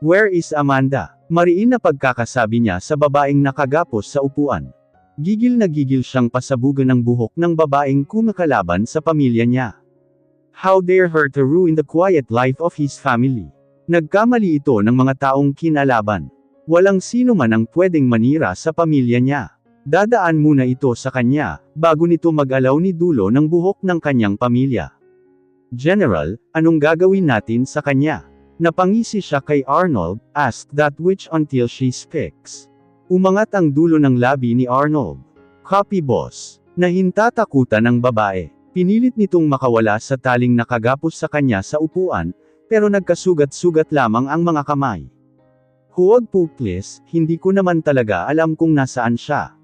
Where is Amanda? Mariin na pagkakasabi niya sa babaeng nakagapos sa upuan. Gigil na gigil siyang pasabugan ng buhok ng babaeng kumakalaban sa pamilya niya. How dare her to ruin the quiet life of his family? Nagkamali ito ng mga taong kinalaban. Walang sino man ang pwedeng manira sa pamilya niya. Dadaan muna ito sa kanya, bago nito mag-alaw ni dulo ng buhok ng kanyang pamilya. General, anong gagawin natin sa kanya? Napangisi siya kay Arnold, asked that witch until she speaks. Umangat ang dulo ng labi ni Arnold. Copy boss. Nahintatakutan ng babae. Pinilit nitong makawala sa taling nakagapos sa kanya sa upuan, pero nagkasugat-sugat lamang ang mga kamay. Huwag po please, hindi ko naman talaga alam kung nasaan siya.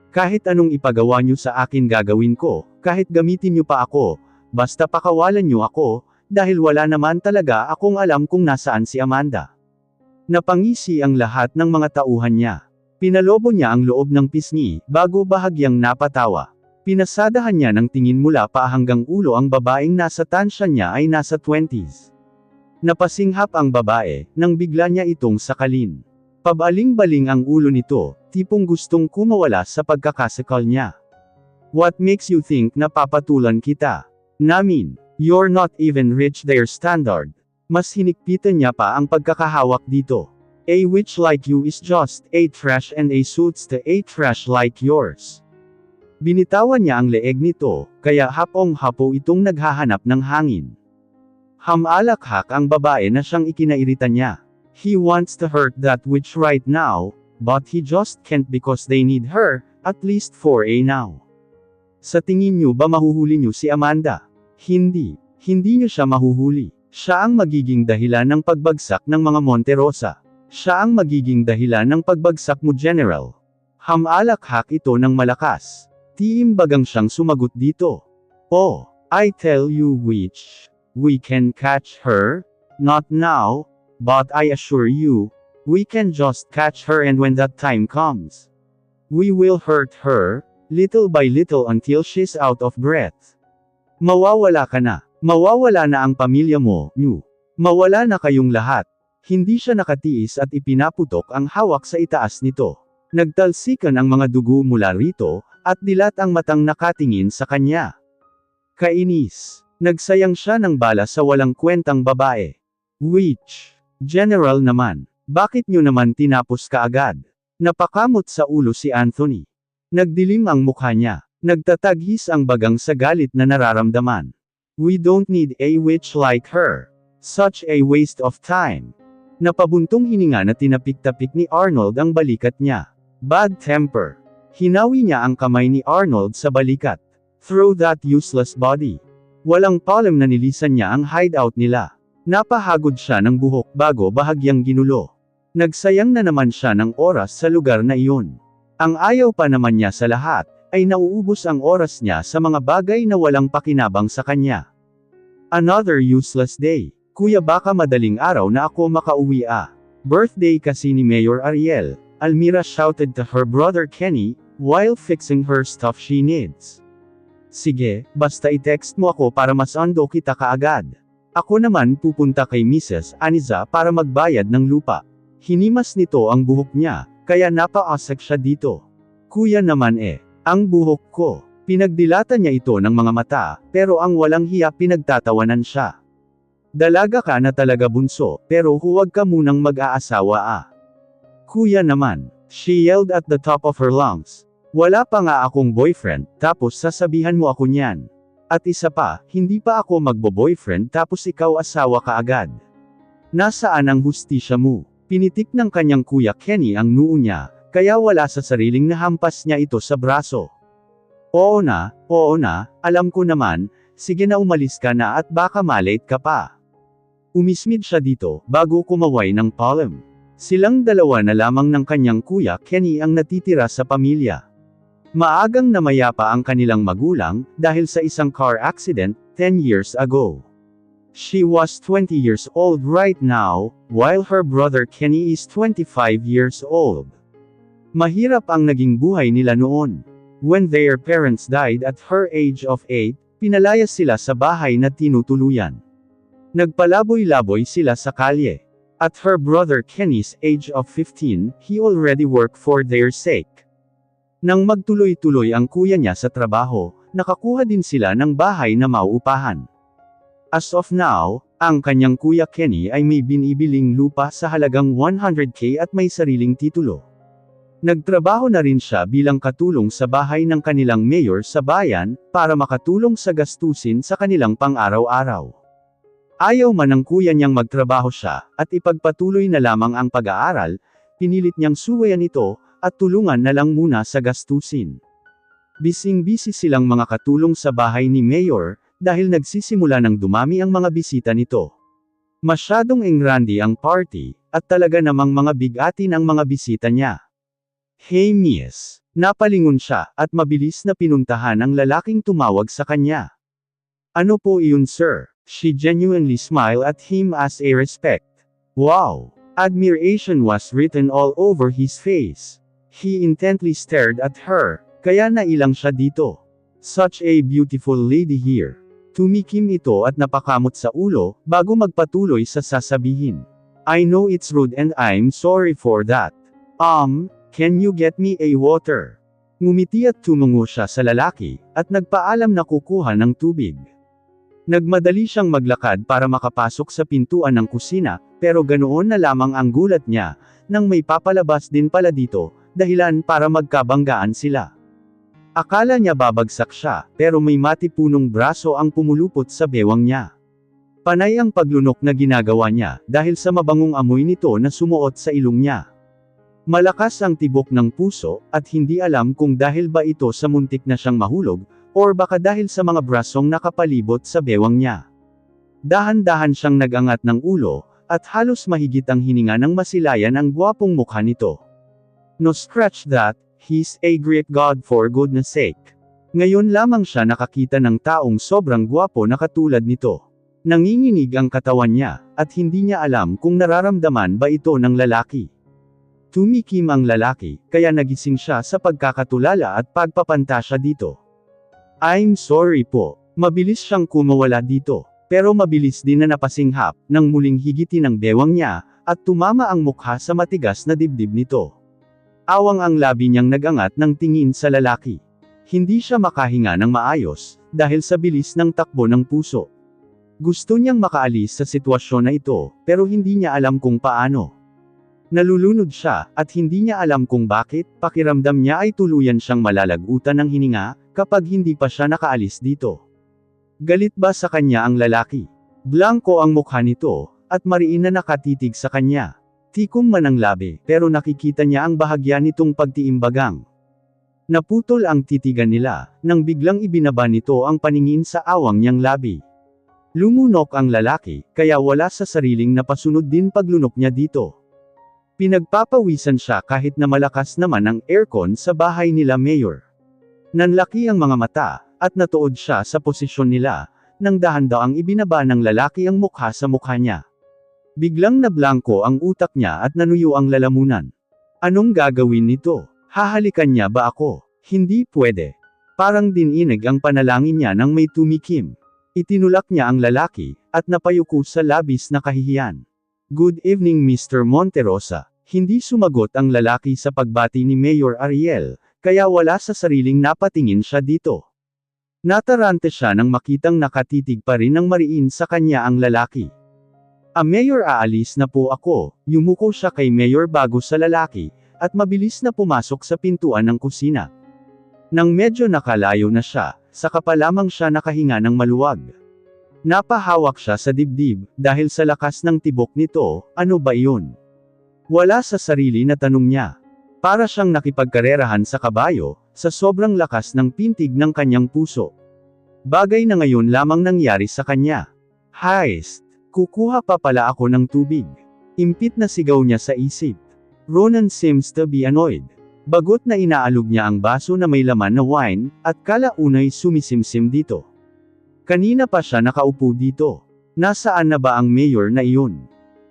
Kahit anong ipagawa niyo sa akin gagawin ko, kahit gamitin niyo pa ako, basta pakawalan niyo ako, dahil wala naman talaga akong alam kung nasaan si Amanda. Napangisi ang lahat ng mga tauhan niya. Pinalobo niya ang loob ng pisngi, bago bahagyang napatawa. Pinasadahan niya ng tingin mula pa hanggang ulo ang babaeng nasa tansya niya ay nasa 20s. Napasinghap ang babae, nang bigla niya itong sakalin. Pabaling-baling ang ulo nito, tipong gustong kumawala sa pagkakasakal niya. What makes you think na papatulan kita? Namin. You're not even reach their standard. Mas hinikpitan niya pa ang pagkakahawak dito. A witch like you is just a trash and a suits to a trash like yours. Binitawan niya ang leeg nito, kaya hapong-hapo itong naghahanap ng hangin. Hamalakhak ang babae na siyang ikinairita niya. He wants to hurt that witch right now, but he just can't because they need her, at least for a now. Sa tingin niyo ba mahuhuli niyo si Amanda? Hindi niyo siya mahuhuli. Siya ang magiging dahilan ng pagbagsak ng mga Monterosa. Siya ang magiging dahilan ng pagbagsak mo General. Hamalakhak ito ng malakas. Tiimbagang siyang sumagot dito. Oh, I tell you witch, we can catch her, not now, but I assure you, we can just catch her and when that time comes, we will hurt her, little by little until she's out of breath. Mawawala ka na. Mawawala na ang pamilya mo, niyo. Mawala na kayong lahat. Hindi siya nakatiis at ipinaputok ang hawak sa itaas nito. Nagtalsikan ang mga dugo mula rito, at dilat ang matang nakatingin sa kanya. Kainis. Nagsayang siya ng bala sa walang kwentang babae. Witch. General naman. Bakit niyo naman tinapos kaagad? Napakamot sa ulo si Anthony. Nagdilim ang mukha niya. Nagtataghis ang bagang sa galit na nararamdaman. We don't need a witch like her. Such a waste of time. Napabuntong hininga na tinapik-tapik ni Arnold ang balikat niya. Bad temper. Hinawi niya ang kamay ni Arnold sa balikat. Throw that useless body. Walang palem na nilisan niya ang hideout nila. Napahagod siya ng buhok bago bahagyang ginulo. Nagsayang na naman siya ng oras sa lugar na iyon. Ang ayaw pa naman niya sa lahat, ay nauubos ang oras niya sa mga bagay na walang pakinabang sa kanya. Another useless day. Kuya baka madaling araw na ako makauwi ah. Birthday kasi ni Mayor Ariel, Almira shouted to her brother Kenny, while fixing her stuff she needs. Sige, basta i-text mo ako para masundo kita kaagad. Ako naman pupunta kay Mrs. Aniza para magbayad ng lupa. Hinimas nito ang buhok niya, kaya napaasak siya dito. Kuya naman ang buhok ko. Pinagdilatan niya ito ng mga mata, pero ang walang hiya pinagtatawanan siya. Dalaga ka na talaga bunso, pero huwag ka munang mag-aasawa ah. Kuya naman, she yelled at the top of her lungs. Wala pa nga akong boyfriend, tapos sasabihan mo ako niyan. At isa pa, hindi pa ako magbo-boyfriend tapos ikaw asawa ka agad. Nasaan ang hustisya mo? Pinitik ng kanyang kuya Kenny ang noo niya, kaya wala sa sariling nahampas niya ito sa braso. Oo na, alam ko naman, sige na umalis ka na at baka malate ka pa. Umismid siya dito, bago kumaway ng palm. Silang dalawa na lamang ng kanyang kuya Kenny ang natitira sa pamilya. Maagang namayapa ang kanilang magulang, dahil sa isang car accident, 10 years ago. She was 20 years old right now, while her brother Kenny is 25 years old. Mahirap ang naging buhay nila noon. When their parents died at her age of 8, pinalayas sila sa bahay na tinutuluyan. Nagpalaboy-laboy sila sa kalye. At her brother Kenny's age of 15, he already worked for their sake. Nang magtuloy-tuloy ang kuya niya sa trabaho, nakakuha din sila ng bahay na mauupahan. As of now, ang kanyang kuya Kenny ay may binibiling lupa sa halagang 100k at may sariling titulo. Nagtrabaho na rin siya bilang katulong sa bahay ng kanilang mayor sa bayan, para makatulong sa gastusin sa kanilang pang-araw-araw. Ayaw man ng kuya niyang magtrabaho siya, at ipagpatuloy na lamang ang pag-aaral, pinilit niyang suwayan ito, at tulungan na lang muna sa gastusin. Bising-bisi silang mga katulong sa bahay ni Mayor, dahil nagsisimula ng dumami ang mga bisita nito. Masyadong engrande ang party, at talaga namang mga bigatin ang mga bisita niya. Hey miss, napalingon siya, at mabilis na pinuntahan ang lalaking tumawag sa kanya. Ano po iyon sir? She genuinely smiled at him as a respect. Wow! Admiration was written all over his face. He intently stared at her, kaya nailang siya dito. Such a beautiful lady here. Tumikim ito at napakamot sa ulo, bago magpatuloy sa sasabihin. I know it's rude and I'm sorry for that. Can you get me a water? Ngumiti at tumungo siya sa lalaki, at nagpaalam na kukuha ng tubig. Nagmadali siyang maglakad para makapasok sa pintuan ng kusina, pero ganoon na lamang ang gulat niya, nang may papalabas din pala dito, dahilan para magkabanggaan sila. Akala niya babagsak siya, pero may matipunong braso ang pumulupot sa bewang niya. Panay ang paglunok na ginagawa niya, dahil sa mabangong amoy nito na sumuot sa ilong niya. Malakas ang tibok ng puso, at hindi alam kung dahil ba ito sa muntik na siyang mahulog, or baka dahil sa mga brasong nakapalibot sa bewang niya. Dahan-dahan siyang nag-angat ng ulo, at halos mahigit ang hininga ng masilayan ang gwapong mukha nito. No scratch that, he's a great god for goodness sake. Ngayon lamang siya nakakita ng taong sobrang gwapo na katulad nito. Nanginginig ang katawan niya, at hindi niya alam kung nararamdaman ba ito ng lalaki. Tumikim ang lalaki, kaya nagising siya sa pagkakatulala at pagpapanta siya dito. I'm sorry po. Mabilis siyang kumawala dito, pero mabilis din na napasinghap, nang muling higitin ang bewang niya, at tumama ang mukha sa matigas na dibdib nito. Awang ang labi niyang nagangat ng tingin sa lalaki. Hindi siya makahinga ng maayos, dahil sa bilis ng takbo ng puso. Gusto niyang makaalis sa sitwasyon na ito, pero hindi niya alam kung paano. Nalulunod siya, at hindi niya alam kung bakit, pakiramdam niya ay tuluyan siyang malalagutan ng hininga, kapag hindi pa siya nakaalis dito. Galit ba sa kanya ang lalaki? Blanko ang mukha nito, at mariin na nakatitig sa kanya. Tikom man ang labi, pero nakikita niya ang bahagya nitong pagtiimbagang. Naputol ang titigan nila, nang biglang ibinaba nito ang paningin sa awang niyang labi. Lumunok ang lalaki, kaya wala sa sariling napasunod din paglunok niya dito. Pinagpapawisan siya kahit na malakas naman ang aircon sa bahay nila Mayor. Nanlaki ang mga mata, at natuod siya sa posisyon nila, nang dahan-daang ibinaba ng lalaki ang mukha sa mukha niya. Biglang nablangko ang utak niya at nanuyo ang lalamunan. Anong gagawin nito? Hahalikan niya ba ako? Hindi pwede. Parang dininig ang panalangin niya nang may tumikim. Itinulak niya ang lalaki, at napayuko sa labis na kahihiyan. Good evening Mr. Monterosa. Hindi sumagot ang lalaki sa pagbati ni Mayor Ariel, kaya wala sa sariling napatingin siya dito. Natarante siya nang makitang nakatitig pa rin ng mariin sa kanya ang lalaki. Mayor aalis na po ako, yumuko siya kay Mayor bago sa lalaki, at mabilis na pumasok sa pintuan ng kusina. Nang medyo nakalayo na siya, saka pa lamang siya nakahinga ng maluwag. Napahawak siya sa dibdib, dahil sa lakas ng tibok nito, ano ba iyon? Wala sa sarili na tanong niya. Para siyang nakipagkarerahan sa kabayo, sa sobrang lakas ng pintig ng kanyang puso. Bagay na ngayon lamang nangyari sa kanya. Heist, kukuha pa pala ako ng tubig. Impit na sigaw niya sa isip. Ronan seems to be annoyed. Bagot na inaalog niya ang baso na may laman na wine, at kalaunay sumisimsim dito. Kanina pa siya nakaupo dito. Nasaan na ba ang mayor na iyon?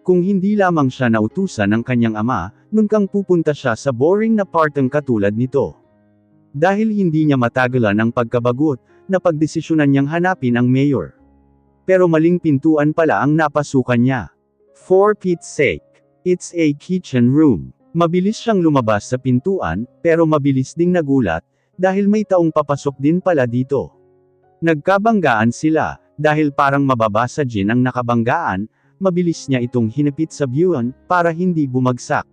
Kung hindi lamang siya nautusan ng kanyang ama, nun kang pupunta siya sa boring na parteng katulad nito. Dahil hindi niya matagalan ang pagkabagot, napagdesisyonan niyang hanapin ang mayor. Pero maling pintuan pala ang napasukan niya. For Pete's sake. It's a kitchen room. Mabilis siyang lumabas sa pintuan, pero mabilis ding nagulat, dahil may taong papasok din pala dito. Nagkabanggaan sila, dahil parang mababasa Jin ang nakabanggaan, mabilis niya itong hinapit sa buwan, para hindi bumagsak.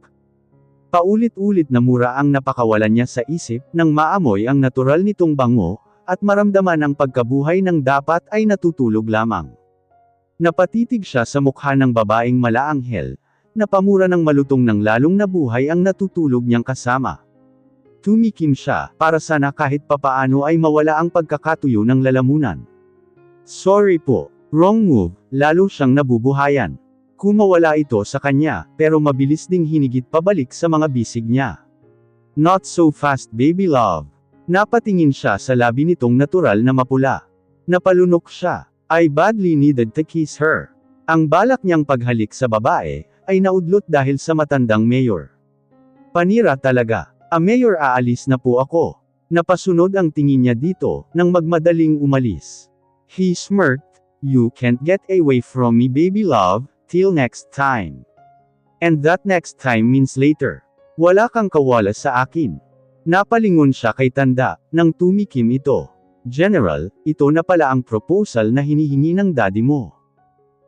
Paulit-ulit na mura ang napakawalan niya sa isip, nang maamoy ang natural nitong bango, at maramdaman ang pagkabuhay ng dapat ay natutulog lamang. Napatitig siya sa mukha ng babaeng malaanghel, napamura ng malutong ng lalong nabuhay ang natutulog niyang kasama. Tumikim siya, para sana kahit papaano ay mawala ang pagkakatuyo ng lalamunan. Sorry po, wrong move, lalo siyang nabubuhayan. Kumawala ito sa kanya, pero mabilis ding hinigit pabalik sa mga bisig niya. Not so fast baby love. Napatingin siya sa labi nitong natural na mapula. Napalunok siya. I badly needed to kiss her. Ang balak niyang paghalik sa babae, ay naudlot dahil sa matandang mayor. Panira talaga. Mayor, aalis na po ako. Napasunod ang tingin niya dito, nang magmadaling umalis. He smirked, you can't get away from me baby love, till next time. And that next time means later. Wala kang kawala sa akin. Napalingon siya kay Tanda, nang tumikim ito. General, ito na pala ang proposal na hinihingi ng daddy mo.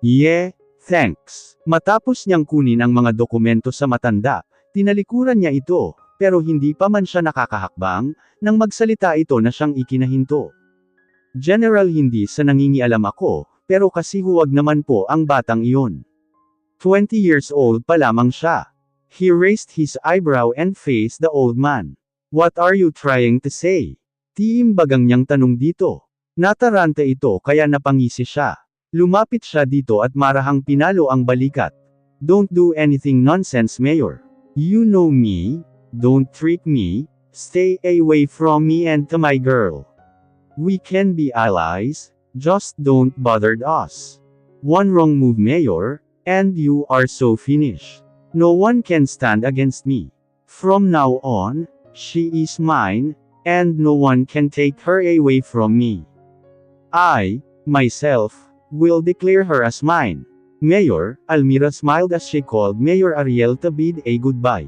Yeah, thanks. Matapos niyang kunin ang mga dokumento sa matanda, tinalikuran niya ito, pero hindi pa man siya nakakahakbang, nang magsalita ito na siyang ikinahinto. General, hindi sa nangingialam ako, pero kasi huwag naman po ang batang iyon. 20 years old pa lamang siya. He raised his eyebrow and faced the old man. What are you trying to say? Tiimbagang niyang tanong dito. Nataranta ito kaya napangisi siya. Lumapit siya dito at marahang pinalo ang balikat. Don't do anything nonsense, Mayor. You know me, don't trick me, stay away from me and to my girl. We can be allies, just don't bother us. One wrong move, Mayor, and you are so finished. No one can stand against me. From now on, she is mine, and no one can take her away from me. I, myself, will declare her as mine. Mayor, Almira smiled as she called Mayor Ariel to bid a goodbye.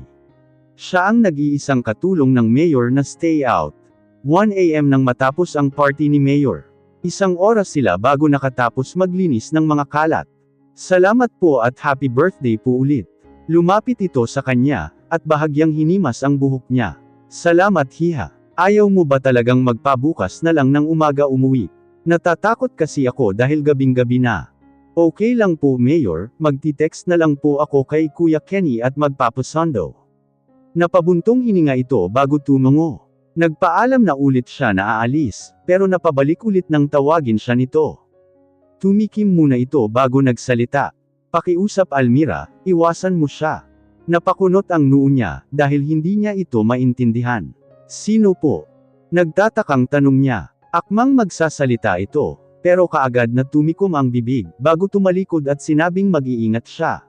Siya ang nag-iisang katulong ng Mayor na stay out. 1 AM nang matapos ang party ni Mayor. 1 oras sila bago nakatapos maglinis ng mga kalat. Salamat po at happy birthday po ulit. Lumapit ito sa kanya, at bahagyang hinimas ang buhok niya. Salamat hiha. Ayaw mo ba talagang magpabukas na lang ng umaga umuwi? Natatakot kasi ako dahil gabing-gabi na. Okay lang po Mayor, magti-text na lang po ako kay Kuya Kenny at magpapasundo. Napabuntong hininga ito bago tumango. Nagpaalam na ulit siya na aalis, pero napabalik ulit nang tawagin siya nito. Tumikim muna ito bago nagsalita. Pakiusap Almira, iwasan mo siya. Napakunot ang noo niya, dahil hindi niya ito maintindihan. Sino po? Nagtatakang tanong niya. Akmang magsasalita ito, pero kaagad na tumikom ang bibig, bago tumalikod at sinabing mag-iingat siya.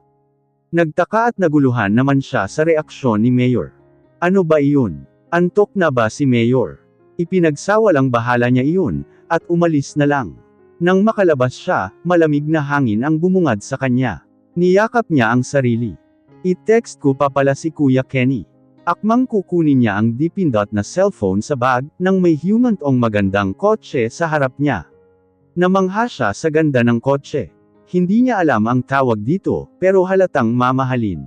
Nagtaka at naguluhan naman siya sa reaksyon ni Mayor. Ano ba iyon? Antok na ba si Mayor? Ipinagsawalang bahala niya iyon, at umalis na lang. Nang makalabas siya, malamig na hangin ang bumungad sa kanya. Niyakap niya ang sarili. I-text ko pa pala si Kuya Kenny. Akmang kukunin niya ang dipindot na cellphone sa bag, nang may humantong magandang kotse sa harap niya. Namangha siya sa ganda ng kotse. Hindi niya alam ang tawag dito, pero halatang mamahalin.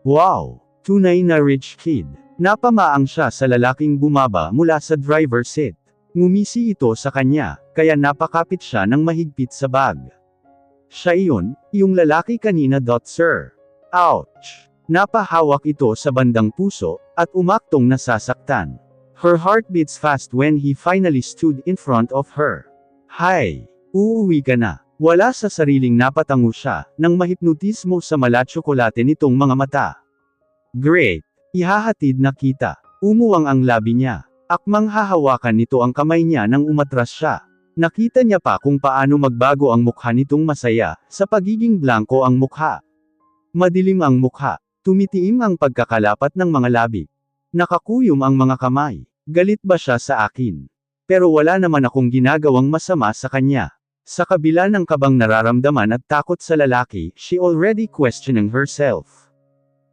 Wow! Tunay na rich kid. Napamaang siya sa lalaking bumaba mula sa driver's seat. Ngumisi ito sa kanya, kaya napakapit siya ng mahigpit sa bag. Siya iyon, yung lalaki kanina. Sir. Ouch! Napahawak ito sa bandang puso, at umaktong nasasaktan. Her heart beats fast when he finally stood in front of her. Hay! Uuwi ka na. Wala sa sariling napatango siya, nang mahipnotismo sa mala-tsokolate nitong mga mata. Great! Ihahatid na kita. Umuwang ang labi niya. Akmang hahawakan nito ang kamay niya nang umatras siya. Nakita niya pa kung paano magbago ang mukha nitong masaya, sa pagiging blanko ang mukha. Madilim ang mukha. Tumitiim ang pagkakalapat ng mga labi. Nakakuyom ang mga kamay. Galit ba siya sa akin? Pero wala naman akong ginagawang masama sa kanya. Sa kabila ng kabang nararamdaman at takot sa lalaki, she already questioning herself.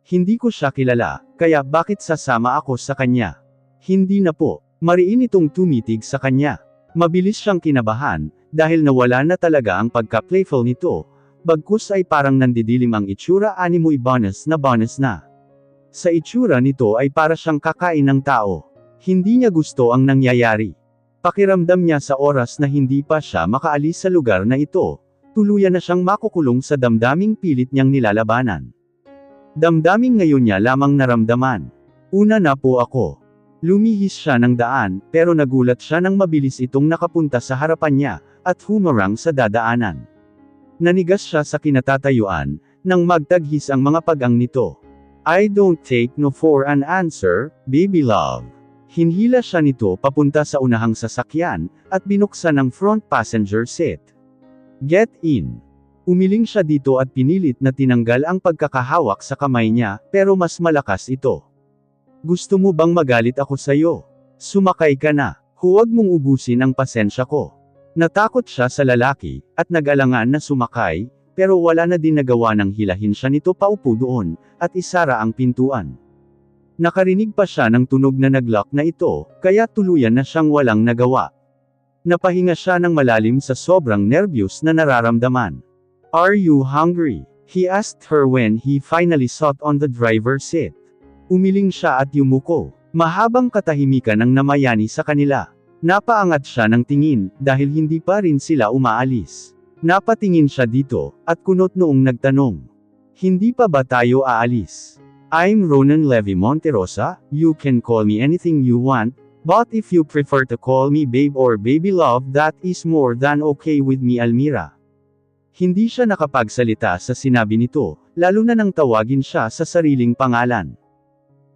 Hindi ko siya kilala, kaya bakit sasama ako sa kanya? Hindi na po. Mariin itong tumitig sa kanya. Mabilis siyang kinabahan, dahil nawala na talaga ang pagka-playful nito, bagkus ay parang nandidilim ang itsura animoy bonus na. Sa itsura nito ay para siyang kakain ng tao. Hindi niya gusto ang nangyayari. Pakiramdam niya sa oras na hindi pa siya makaalis sa lugar na ito, tuluyan na siyang makukulong sa damdaming pilit niyang nilalabanan. Damdaming ngayon niya lamang naramdaman. Una na po ako. Lumihis siya ng daan, pero nagulat siya nang mabilis itong nakapunta sa harapan niya, at humarang sa dadaanan. Nanigas siya sa kinatatayuan, nang magtaghis ang mga pag-ang nito. I don't take no for an answer, baby love. Hinhila siya nito papunta sa unahang sasakyan, at binuksan ang front passenger seat. Get in. Umiling siya dito at pinilit na tinanggal ang pagkakahawak sa kamay niya, pero mas malakas ito. Gusto mo bang magalit ako sa'yo? Sumakay ka na. Huwag mong ubusin ang pasensya ko. Natakot siya sa lalaki, at nag-alangan na sumakay, pero wala na din nagawa nang hilahin siya nito paupo doon, at isara ang pintuan. Nakarinig pa siya ng tunog na naglock na ito, kaya tuluyan na siyang walang nagawa. Napahinga siya ng malalim sa sobrang nervyos na nararamdaman. Are you hungry? He asked her when he finally sat on the driver's seat. Umiling siya at yumuko. Mahabang katahimikan ang namayani sa kanila. Napaangat siya ng tingin, dahil hindi pa rin sila umaalis. Napatingin siya dito, at kunot noong nagtanong. Hindi pa ba tayo aalis? I'm Ronan Levy Monterosa, you can call me anything you want, but if you prefer to call me babe or baby love that is more than okay with me Almira. Hindi siya nakapagsalita sa sinabi nito, lalo na nang tawagin siya sa sariling pangalan.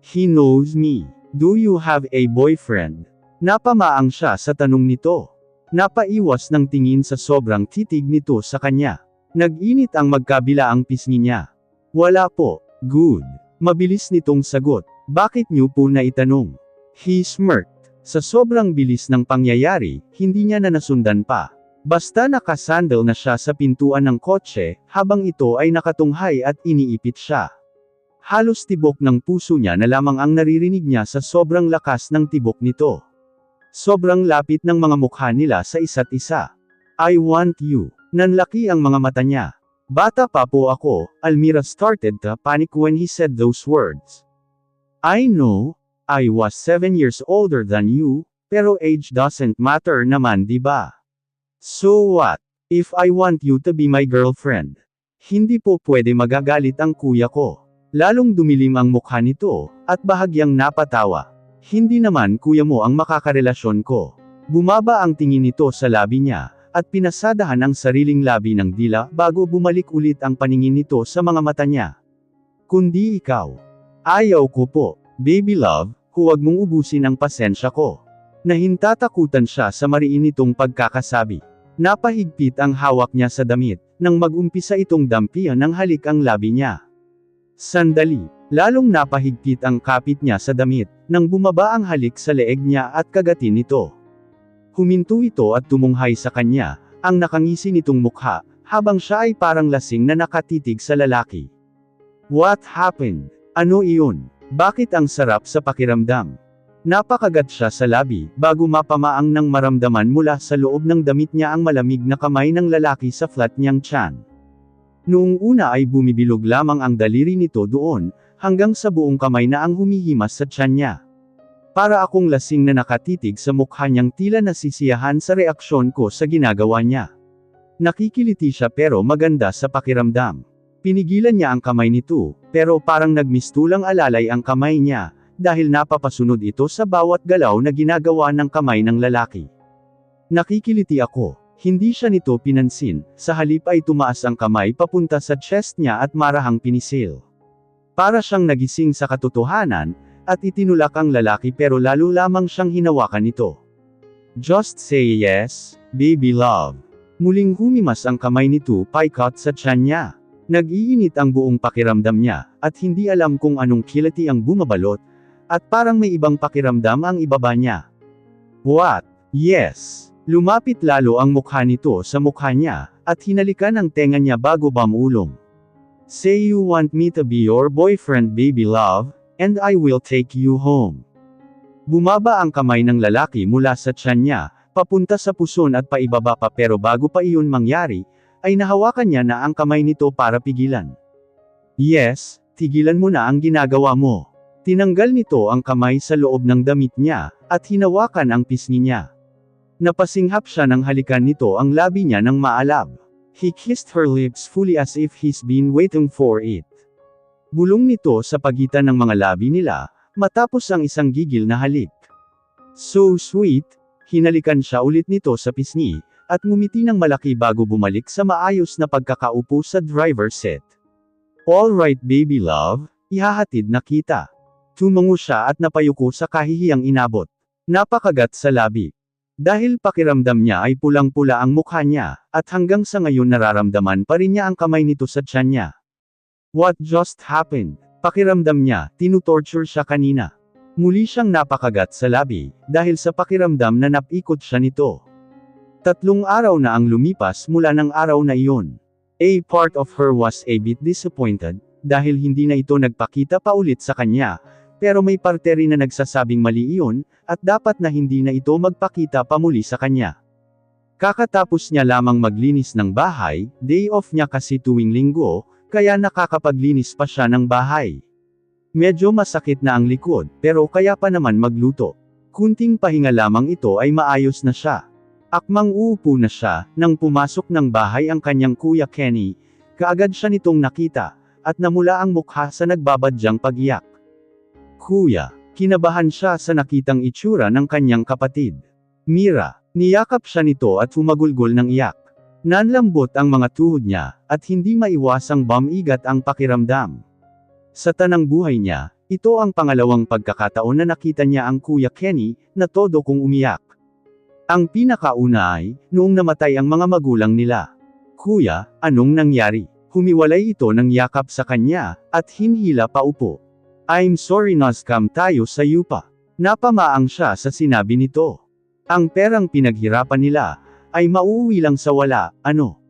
He knows me. Do you have a boyfriend? Napamaang siya sa tanong nito. Napaiwas ng tingin sa sobrang titig nito sa kanya. Nag-init ang magkabilaang pisngi niya. Wala po. Good. Mabilis nitong sagot. Bakit niyo po na itanong? He smirked. Sa sobrang bilis ng pangyayari, hindi niya na nasundan pa. Basta nakasandal na siya sa pintuan ng kotse, habang ito ay nakatunghay at iniipit siya. Halos tibok ng puso niya na lamang ang naririnig niya sa sobrang lakas ng tibok nito. Sobrang lapit ng mga mukha nila sa isa't isa. I want you. Nanlaki ang mga mata niya. Bata pa po ako, Almira started to panic when he said those words. I know, I was 7 years older than you, pero age doesn't matter naman di ba? So what, if I want you to be my girlfriend? Hindi po pwede magagalit ang kuya ko. Lalong dumilim ang mukha nito, at bahagyang napatawa. Hindi naman kuya mo ang makakarelasyon ko. Bumaba ang tingin nito sa labi niya, at pinasadahan ang sariling labi ng dila bago bumalik ulit ang paningin nito sa mga mata niya. Kundi ikaw. Ayaw ko po, baby love, huwag mong ubusin ang pasensya ko. Nahintatakutan siya sa mariin nitong pagkakasabi. Napahigpit ang hawak niya sa damit, nang mag-umpisa itong dampian ng halik ang labi niya. Sandali, lalong napahigpit ang kapit niya sa damit, nang bumaba ang halik sa leeg niya at kagatin nito. Huminto ito at tumunghay sa kanya, ang nakangisi nitong mukha, habang siya ay parang lasing na nakatitig sa lalaki. What happened? Ano iyon? Bakit ang sarap sa pakiramdam? Napakagat siya sa labi, bago mapamaang nang maramdaman mula sa loob ng damit niya ang malamig na kamay ng lalaki sa flat niyang tiyan. Noong una ay bumibilog lamang ang daliri nito doon, hanggang sa buong kamay na ang humihimas sa tiyan niya. Para akong lasing na nakatitig sa mukha niyang tila nasisiyahan sa reaksyon ko sa ginagawa niya. Nakikiliti siya pero maganda sa pakiramdam. Pinigilan niya ang kamay nito, pero parang nagmistulang alalay ang kamay niya, dahil napapasunod ito sa bawat galaw na ginagawa ng kamay ng lalaki. Nakikiliti ako. Hindi siya nito pinansin, sa halip ay tumaas ang kamay papunta sa chest niya at marahang pinisil. Para siyang nagising sa katotohanan, at itinulak ang lalaki pero lalo lamang siyang hinawakan nito. Just say yes, baby love. Muling humimas ang kamay nito paikot sa tiyan niya. Nag-iinit ang buong pakiramdam niya, at hindi alam kung anong kilati ang bumabalot, at parang may ibang pakiramdam ang ibaba niya. What? Yes. Lumapit lalo ang mukha nito sa mukha niya, at hinalikan ang tenga niya bago bumulong. Say you want me to be your boyfriend baby love, and I will take you home. Bumaba ang kamay ng lalaki mula sa tiyan niya, papunta sa puson at paibaba pa pero bago pa iyon mangyari, ay nahawakan niya na ang kamay nito para pigilan. Yes, tigilan mo na ang ginagawa mo. Tinanggal nito ang kamay sa loob ng damit niya, at hinawakan ang pisngi niya. Napasinghap siya ng halikan nito ang labi niya ng maalab. He kissed her lips fully as if he's been waiting for it. Bulong nito sa pagitan ng mga labi nila, matapos ang isang gigil na halik. So sweet, hinalikan siya ulit nito sa pisngi, at ngumiti ng malaki bago bumalik sa maayos na pagkakaupo sa driver's seat. Alright baby love, ihahatid na kita. Tumango siya at napayuko sa kahihiyang inabot. Napakagat sa labi. Dahil pakiramdam niya ay pulang-pula ang mukha niya, at hanggang sa ngayon nararamdaman pa rin niya ang kamay nito sa tiyan niya. What just happened? Pakiramdam niya, tinutorture siya kanina. Muli siyang napakagat sa labi, dahil sa pakiramdam na napikot siya nito. 3 araw na ang lumipas mula ng araw na iyon. A part of her was a bit disappointed, dahil hindi na ito nagpakita pa ulit sa kanya, pero may parte rin na nagsasabing mali iyon, at dapat na hindi na ito magpakita pa muli sa kanya. Kakatapos niya lamang maglinis ng bahay, day off niya kasi tuwing linggo, kaya nakakapaglinis pa siya ng bahay. Medyo masakit na ang likod, pero kaya pa naman magluto. Kunting pahinga lamang ito ay maayos na siya. Akmang uupo na siya, nang pumasok ng bahay ang kanyang kuya Kenny, kaagad siya nitong nakita, at namula ang mukha sa nagbabadyang pag-iyak. Kuya, kinabahan siya sa nakitang itsura ng kanyang kapatid. Mira, niyakap siya nito at humagulgol ng iyak. Nanlambot ang mga tuhod niya, at hindi maiwasang bumigat ang pakiramdam. Sa tanang buhay niya, ito ang pangalawang pagkakataon na nakita niya ang kuya Kenny, na todo kong umiyak. Ang pinakauna ay, noong namatay ang mga magulang nila. Kuya, anong nangyari? Humiwalay ito ng yakap sa kanya, at hinhila pa upo. I'm sorry naskam tayo sa yupa. Napamaang siya sa sinabi nito. Ang perang pinaghirapan nila, ay mauuwi lang sa wala, ano?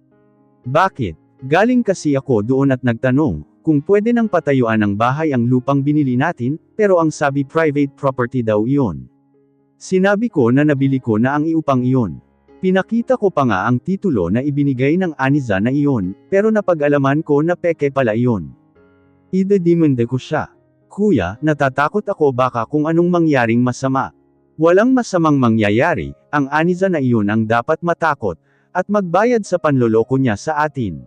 Bakit? Galing kasi ako doon at nagtanong, kung pwede nang patayuan ng bahay ang lupang binili natin, pero ang sabi private property daw iyon. Sinabi ko na nabili ko na ang iupang iyon. Pinakita ko pa nga ang titulo na ibinigay ng Aniza na iyon, pero napag-alaman ko na peke pala iyon. Idedimende ko siya. Kuya, natatakot ako baka kung anong mangyaring masama. Walang masamang mangyayari, ang Aniza na iyon ang dapat matakot, at magbayad sa panloloko niya sa atin.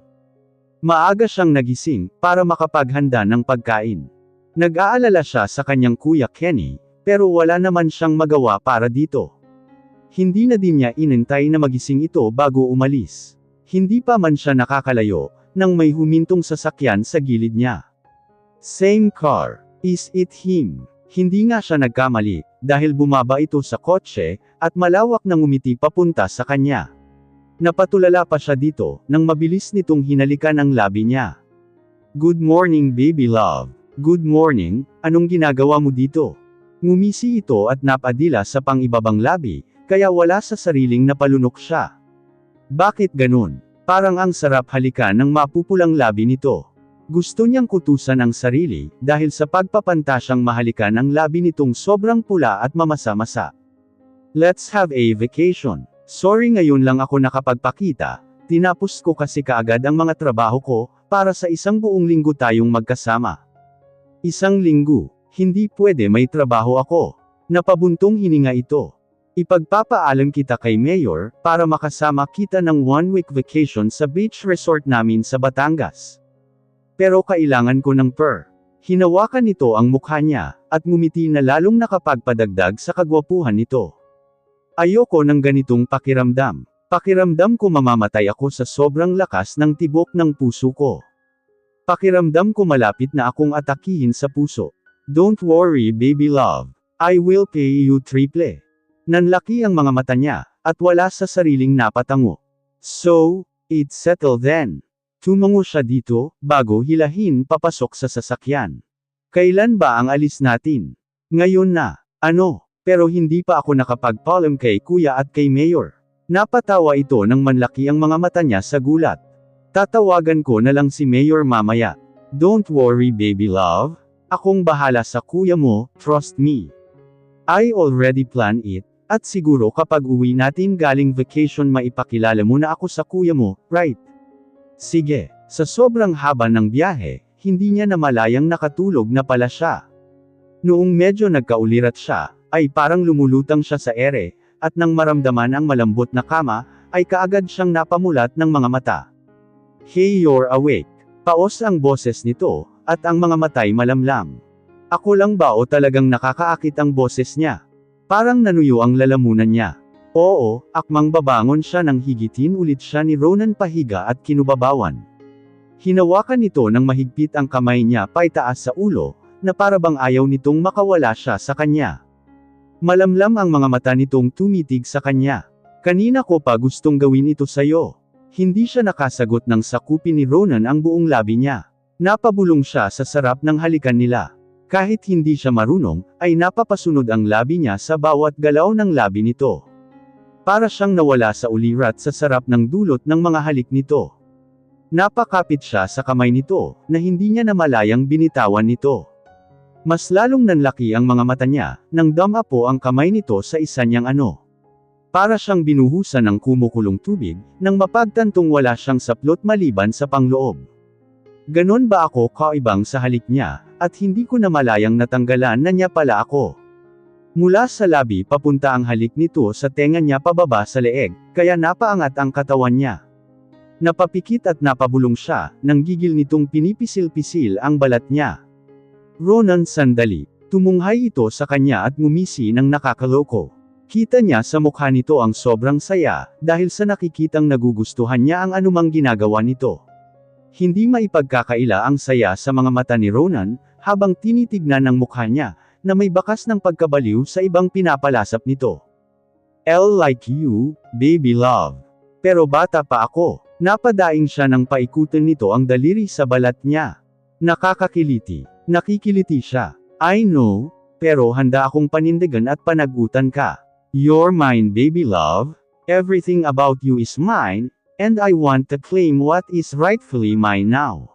Maaga siyang nagising, para makapaghanda ng pagkain. Nag-aalala siya sa kanyang kuya Kenny, pero wala naman siyang magawa para dito. Hindi na din niya inintay na magising ito bago umalis. Hindi pa man siya nakakalayo, nang may humintong sasakyan sa gilid niya. Same car. Is it him? Hindi nga siya nagkamali, dahil bumaba ito sa kotse, at malawak na ngumiti papunta sa kanya. Napatulala pa siya dito, nang mabilis nitong hinalikan ang labi niya. Good morning baby love. Good morning, anong ginagawa mo dito? Ngumisi ito at napadila sa pang-ibabang labi, kaya wala sa sariling napalunok siya. Bakit ganun? Parang ang sarap halikan ng mapupulang labi nito. Gusto niyang kutusan ang sarili, dahil sa pagpapantasyang mahalikan ang labi nitong sobrang pula at mamasa-masa. Let's have a vacation. Sorry ngayon lang ako nakapagpakita, tinapos ko kasi kaagad ang mga trabaho ko, para sa isang buong linggo tayong magkasama. Isang linggo, hindi pwede may trabaho ako. Napabuntong hininga ito. Ipagpapaalam kita kay Mayor, para makasama kita ng 1-week vacation sa beach resort namin sa Batangas. Pero kailangan ko ng per. Hinawakan nito ang mukha niya, at ngumiti na lalong nakapagpadagdag sa kagwapuhan nito. Ayoko ng ganitong pakiramdam. Pakiramdam ko mamamatay ako sa sobrang lakas ng tibok ng puso ko. Pakiramdam ko malapit na akong atakihin sa puso. Don't worry baby love. I will pay you triple. Nanlaki ang mga mata niya, at wala sa sariling napatango. So, it's settled then. Tumango siya dito, bago hilahin papasok sa sasakyan. Kailan ba ang alis natin? Ngayon na. Ano? Pero hindi pa ako nakapagpaalam kay kuya at kay Mayor. Napatawa ito nang manlaki ang mga mata niya sa gulat. Tatawagan ko na lang si Mayor mamaya. Don't worry baby love. Akong bahala sa kuya mo, trust me. I already planned it, at siguro kapag uwi natin galing vacation maipakilala mo na ako sa kuya mo, right? Sige, sa sobrang haba ng biyahe, hindi niya namalayang nakatulog na pala siya. Noong medyo nagkaulirat siya, ay parang lumulutang siya sa ere, at nang maramdaman ang malambot na kama, ay kaagad siyang napamulat ng mga mata. Hey you're awake. Paos ang boses nito, at ang mga mata'y malamlam. Ako lang ba o talagang nakakaakit ang boses niya? Parang nanuyo ang lalamunan niya. Oo, akmang babangon siya nang higitin ulit siya ni Ronan pahiga at kinubabawan. Hinawakan nito ng mahigpit ang kamay niya paitaas sa ulo, na parabang ayaw nitong makawala siya sa kanya. Malamlam ang mga mata nitong tumitig sa kanya. Kanina ko pa gustong gawin ito sa'yo. Hindi siya nakasagot nang sakupin ni Ronan ang buong labi niya. Napabulong siya sa sarap ng halikan nila. Kahit hindi siya marunong, ay napapasunod ang labi niya sa bawat galaw ng labi nito. Para siyang nawala sa ulirat sa sarap ng dulot ng mga halik nito. Napakapit siya sa kamay nito, na hindi niya namalayang binitawan nito. Mas lalong nanlaki ang mga mata niya, nang dama po ang kamay nito sa isa niyang ano. Para siyang binuhusan ng kumukulong tubig, nang mapagtantong wala siyang saplot maliban sa pangloob. Ganon ba ako kaibang sa halik niya, at hindi ko namalayang natanggalan na niya pala ako. Mula sa labi papunta ang halik nito sa tenga niya pababa sa leeg, kaya napaangat ang katawan niya. Napapikit at napabulong siya, nang gigil nitong pinipisil-pisil ang balat niya. Ronan sandali. Tumunghay ito sa kanya at ngumisi ng nakakaloko. Kita niya sa mukha nito ang sobrang saya, dahil sa nakikitang nagugustuhan niya ang anumang ginagawa nito. Hindi maipagkakaila ang saya sa mga mata ni Ronan, habang tinitignan ang mukha niya, na may bakas ng pagkabaliw sa ibang pinapalasap nito. L like you, baby love. Pero bata pa ako. Napadaing siya nang paikutin nito ang daliri sa balat niya. Nakakakiliti. Nakikiliti siya. I know, pero handa akong panindigan at panagutan ka. You're mine baby love. Everything about you is mine, and I want to claim what is rightfully mine now.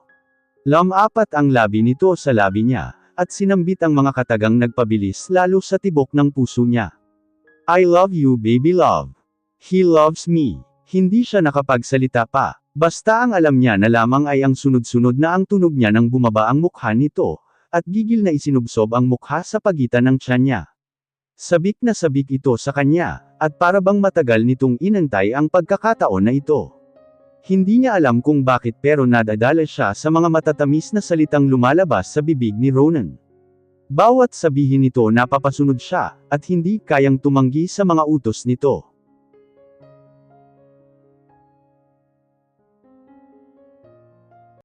Lamapat ang labi nito sa labi niya, at sinambit ang mga katagang nagpabilis lalo sa tibok ng puso niya. I love you baby love. He loves me. Hindi siya nakapagsalita pa. Basta ang alam niya na lamang ay ang sunod-sunod na ang tunog niya nang bumaba ang mukha nito, at gigil na isinubsob ang mukha sa pagitan ng tiyan niya. Sabik na sabik ito sa kanya, at parabang matagal nitong inantay ang pagkakataon na ito. Hindi niya alam kung bakit pero nadadala siya sa mga matatamis na salitang lumalabas sa bibig ni Ronan. Bawat sabihin nito napapasunod siya, at hindi kayang tumanggi sa mga utos nito.